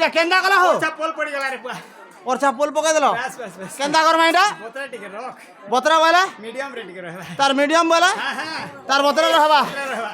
এটা কেন্দা কলা হো চাপল পড়ি গলা রে পুয়া ওর চাপল পকাই দিল বাস বাস বাস কেন্দা করমা এটা বতরা টিকে রখ বতরা বলা মিডিয়াম রে টিকে রহবা তার মিডিয়াম বলা হ্যাঁ হ্যাঁ তার বতরা রহবা রহবা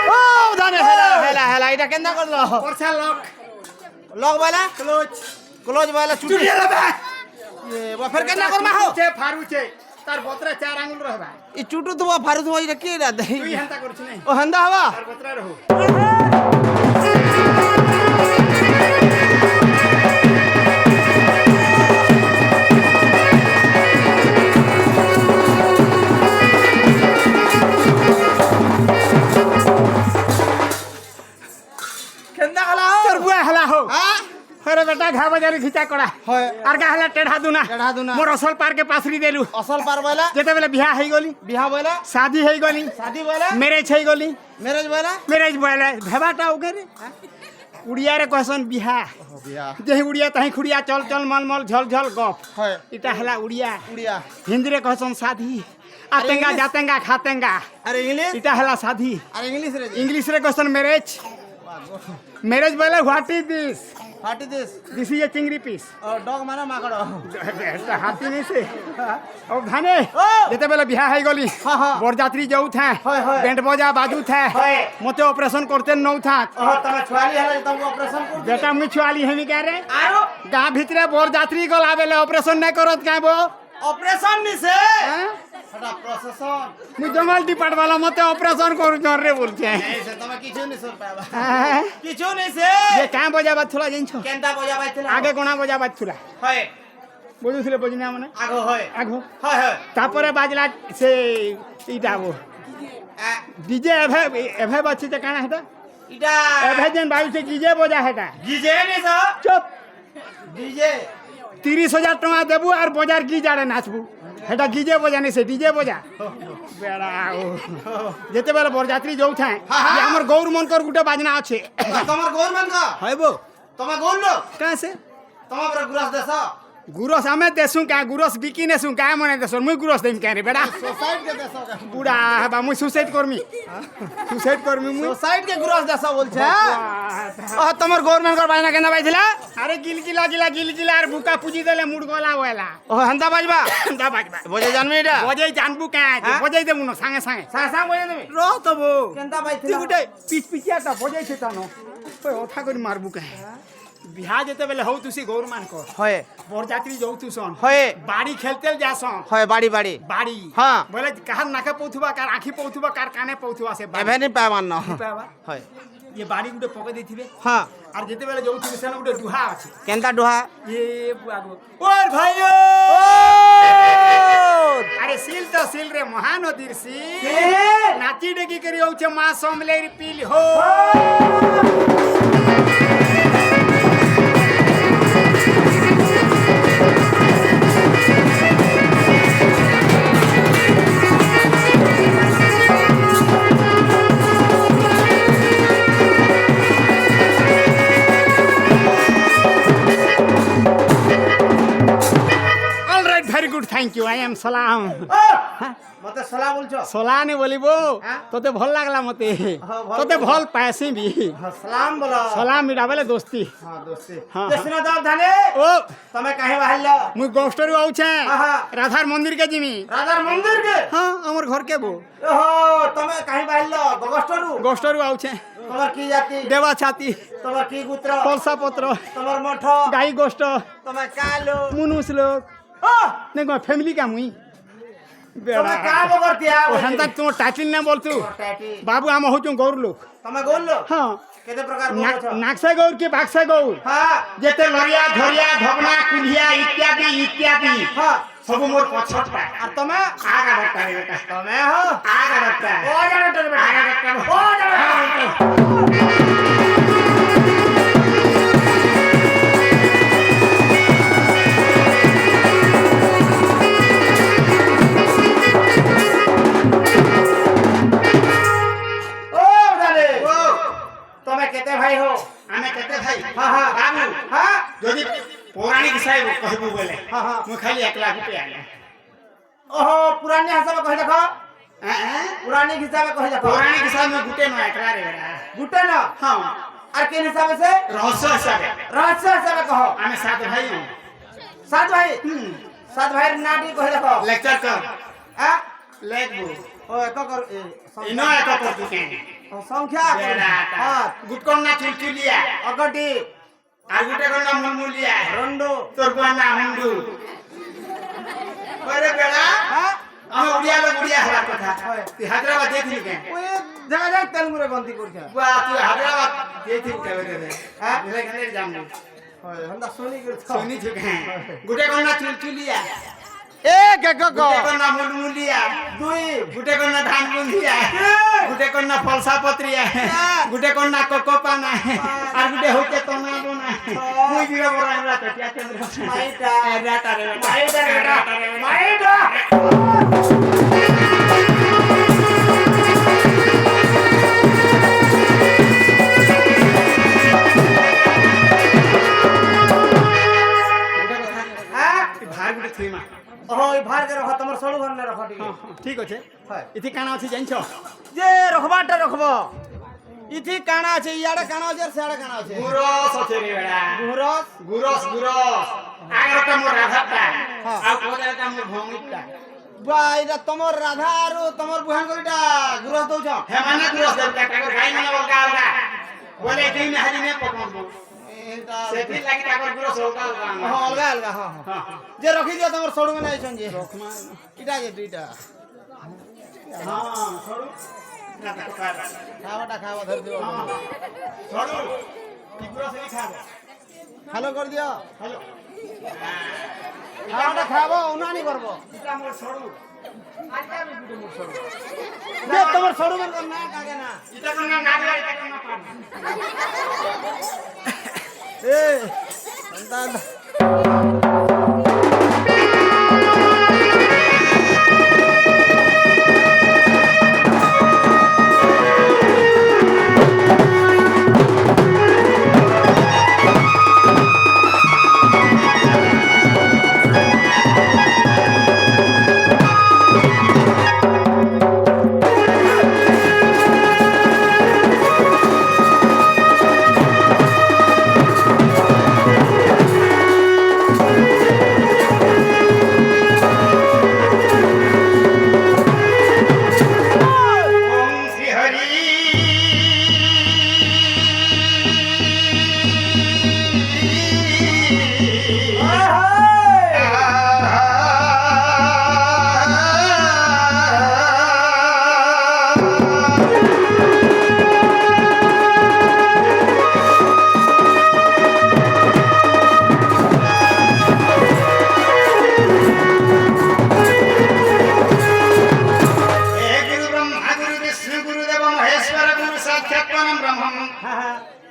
ও জানে হেলা হেলা হেলা এটা কেন্দা করলো পরছা লক লগ বলা ক্লোজ ক্লোজ বলা চুটি চুড়িয়া লবা এ ফের কেন্দা করমা হো চে ফারুচে তার বতরা চার আঙ্গুল রহবা ই চুটু তো ফারু তো এটা কি রে তুই হেনতা করছ নাই ও হন্দা হবা তার বতরা রহু কেন্দা কলা হো তোর বুয়া হেলা হো হ্যাঁ আরে বেটা ঘা বাজারে খিচা করা হয় আর গা হেলা টেढ़ा দুনা টেढ़ा দুনা। মোর অসল পার্কে পাসরি দেলু অসল পার বলা যেতেবেলে বিয়া হই গলি বিহা বলা শাদি হই গলি শাদি বলা ম্যারেজ হই গলি ম্যারেজ বলা ম্যারেজ বলে ভেবাটা ওকে রে উড়িয়ারে কহসন বিহা বিয়া যেহি উড়িয়া তাহি খুড়িয়া চল চল মল মল ঝল ঝল গপ হয় এটা হেলা উড়িয়া উড়িয়া হিন্দিরে কহসন শাদি আতেঙ্গা ইংলিশ? জাতেঙ্গা খাতেঙ্গা আরে ইংলিশ এটা হেলা শাদি আর ইংলিশ রে ইংলিশ রে কহসন ম্যারেজ ম্যারেজ বলে হোয়াট ইজ দিস ফাটি দিস দিস ইজ এ চিংড়ি পিস ডগ মানে মাকড় হাতি নেই সে ও ভানে ও! যেতেবেলে বিয়া হয়ে গলি হ্যাঁ, হ্যাঁ। বরযাত্রী যাউ থা হয়, হয়। ব্যান্ড বজা বাজু থা হয়। মতে অপারেশন করতে নৌ থা ওহ তুমি ছুয়ালি হেলা তুমি অপারেশন করতে বেটা মুই ছুয়ালি হেমি কে রে আরো গাঁ ভিতরে বরযাত্রী গলা বেলে অপারেশন নাই করত কাইব অপারেশন নিছে হ্যাঁ? সেটা প্রসেসন মুই জঙ্গল ডিপার্টমেন্ট মতে অপারেশন করুছন রে বলছে এই সে তুমি কিছু নিছো পাবা হ্যাঁ? কিছু নিছে যে কাঁ বজাবার থুলা জানিছ কেনটা বজা বাইছিল আগে কোনা বজাবার থুলা হয় বুঝুছিলে বুঝিনা মানে আগো হয় আঘো হয় হয় তারপরে বাজলা সে এইটা ডিজে এভে এভে বাজছে যে কানা হেটা এটা এভে যেন বাজছে ডিজে বজা হেটা ডিজে নিছো চুপ ডিজে 30,000 টাকা দেবু আর বজার গিজারে নাচবু হেটা গিজে বজা নেই সে ডিজে বজা বেড়া ও যেতেবেলে বরযাত্রী যাউ থাকে হ্যাঁ, হ্যাঁ। আমার গৌর মনকর গুটে বাজনা আছে তোমার গৌরমান কা হইব তোমার গৌর লোক কাঁ সে তোমার পুরা গুরাস দেশ গুরস আমি দেসু কা গুরস বিকি নেসু কা মনে দেসু মুই গুরস দেম কে রে বেড়া সোসাইটি কে দেশ বুড়া বা মুই সুসাইড করমি সুসাইড করমি মুই সোসাইটি কে গুরাস দেশ বলছে ও তোমার গৌরমান কর বাজনা কেনা বাইছিলা আরে গিলগিলা গিলা গিলগিলা আর বুকা পুজি দেলে মুড গলা ওলা ও হান্দা বাজবা দা বাজবা বজে জানবি এটা বজাই জানবু কা হ্যাঁ? বজাই দেবু না সাঙ্গে সাঙ্গে সাসা বজে দেবে র তবু কেনটা তুই বাইছিলা গোটে পিচ পিচিয়াটা বজাইছে তানো ওই অথা করে মারবু কা বিহা যেতেবেলে হউ তুসি গৌর মান কর হয় বরযাত্রী যাউ তুসন হয় বাড়ি খেলতে যাসন হয় বাড়ি বাড়ি বাড়ি হ্যাঁ। বলে কাহার নাকে পৌঁথুবা কার আখি পৌঁথুবা কার কানে পৌঁথুবা সে বাড়ি এভেনি পামান ন পাবা হয় ইয়ে বাড়ি গুটে পকে দিথিবে হ্যাঁ আর যেতেবেলে যাউথিবে সেন গুটে ডুহা আছে কেনটা ডুহা ইয়ে বুয়াগো ওর ভাইও ও আরে সিল তো সিল রে মহানদীর সিল নাচি ডেকি করি হচ্ছে মা সমলের পিল হো alright very good thank you I am সালাম মতে সলা বলছো সোলানে বলিব হ্যাঁ? তোতে ভাল লাগলা মতে হ্যাঁ, ভাল তোতে ভাল পাইছি বি সালাম বলো সলাম মিটা বেলে দোস্তি হ্যাঁ দোস্তি হ্যাঁ, দেশনা দাও ধানে ও তুমি কাহে বাহাইল মুই গোষ্ঠরু আউছে হ্যাঁ। রাধার মন্দির কে জিমি রাজার মন্দির কে হ্যাঁ আমার ঘর কে বো ওহো তুমি কাহে বাহাইল গগষ্টরু গোষ্ঠরু আউছে তোমার কি জাতি দেবা ছাতি তোমার কি গোত্র কলসা পত্র তোমার মঠ গাই গোষ্ঠ তোমার কালো মুনুস লোক ও দেখো ফ্যামিলি কা মুই তুমি কা বগরতিয়া ও হেন্তা তোমার টাইটেল না বলতু বাবু আম হচ্ছু গৌর লোক তুমি গোল হ্যাঁ কেতে প্রকার গোল আছো নাকসা গৌর কি বাক্সা গৌর হ্যাঁ যেতে লরিয়া ধরিয়া ধগনা কুলিয়া ইত্যাদি ইত্যাদি হ্যাঁ সবু মোর পছরটা আর তুমি আগাড়টা রে বেটা তুমি হো আগাড়টা ও জানটো রে আগাড়টা ও জানটো ও জানে ও তুমি কেতে ভাই হো আমি কেতে ভাই হ্যাঁ হ্যাঁ कहबू बोले हाँ हाँ मु खाली 1 लाख रुपया आले ओहो पुरानी हिसाब कहि देखो पुरानी हिसाब कहि देखो पुरानी हिसाब में गुटे न एकला रे बेटा गुटे न हां और के हिसाब से रहस्य हिसाब कहो आमे 7 भाई हूं 7 भाई 7 भाई नाटी कहि देखो लेक्चर कर आ लेखबू ओ एक कर इनो एक कर दिके संख्या हां गुटकोन ना चुलचुलिया ఒకటి আর গুটে কোন না মুলমুলিয়া 2 তোর কোন না হুন্ডু ওরে বেড়া হ্যাঁ আমি উড়িয়া হওয়ার কথা তুই হায়দ্রাবাদ দেখলি কেন ওই জায়গা তেলুগু রে গন্তি করছে বা তুই হায়দ্রাবাদ দেখলি কেন রে হ্যাঁ এখানে জানি হয় হন্দা শুনি করছ শুনি ঠিক হ্যাঁ গুটে কোন না চুলচুলিয়া এক এক গুটে কোন না মুলমুলিয়া 2 গুটে কোন না ধান বুন্দিয়া গুটে কোন না ফলসা পত্রিয়া গুটে কোন না কোকোপানা আর গুটে হইতে তোনা বোনা মুই দিরা বড় আমরা টিয়া কেন্দ্র মাইটা রাটা রে মাইটা ভার গুটে থইমা ওই ভার করে রখ তোমার সড়ু ঘর না রখ ঠিক আছে হয় ইতি কানা আছে জানছ যে রখবাটা রখব ইথি কানা আছে ইয়াড়ে কানা আছে আর সিয়াড়ে কানা আছে গুরস আছে রে বেড়া গুরস গুরস আগরটা মোর রাধাটা হ্যাঁ। আর কোদালটা মোর ভঙ্গিটা বা এটা তোমার রাধা আর তোমার বুহান করিটা গুরস দউছ হে মানে গুরস দেবটা কাগর গাই মানে অলগা অলগা বলে দিন হাজি নে পকনবো এটা সেটি লাগি কাগর গুরস অলগা অলগা হ্যাঁ অলগা অলগা হ্যাঁ হ্যাঁ যে রখি দিও তোমার সড়ু মানে আইছন যে রকমা এটা যে দুইটা হ্যাঁ সরু না তো কার খাওয়া ধর দিও সরু কি গুরস নি খাবো ভালো করে দিও হ্যালো খাওয়াটা খাবো উনানি করবো এটা মোর সরু যে তোমার সড়ু মানে না কাগে না এটা কোন না নাগলা এটা কোন না পান এ সন্তান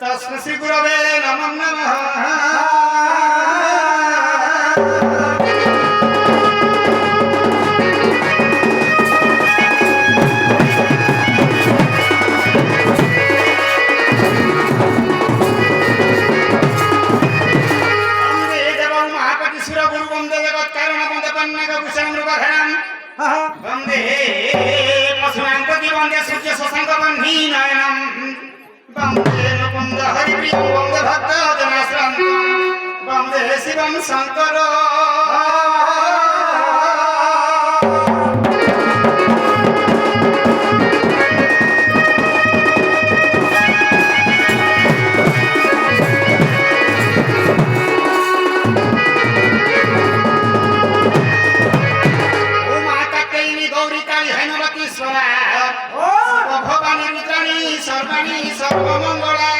तस्मै श्री गुरवे नमः नमः वंदे पशुनांपति वंदे सूर्य शशांक बन्धी नयनम वंदे मुकुंद हरिप्रिय वंदे भक्त जनाश्रम वंदे शिवम शंकर भवानी रुद्राणी सर्वाणी सर्वमंगला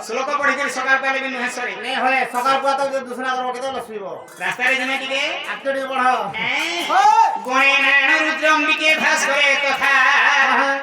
श्लोक पढ़ी कर सकाळ पाले भी नुहे सरी नहीं होए सकाळ को तो दूसरा करो के तो लसबो रास्ता रे जने टिके आटडी बढ़ो गणे नारायण रुद्र अंबिके भास करे कथा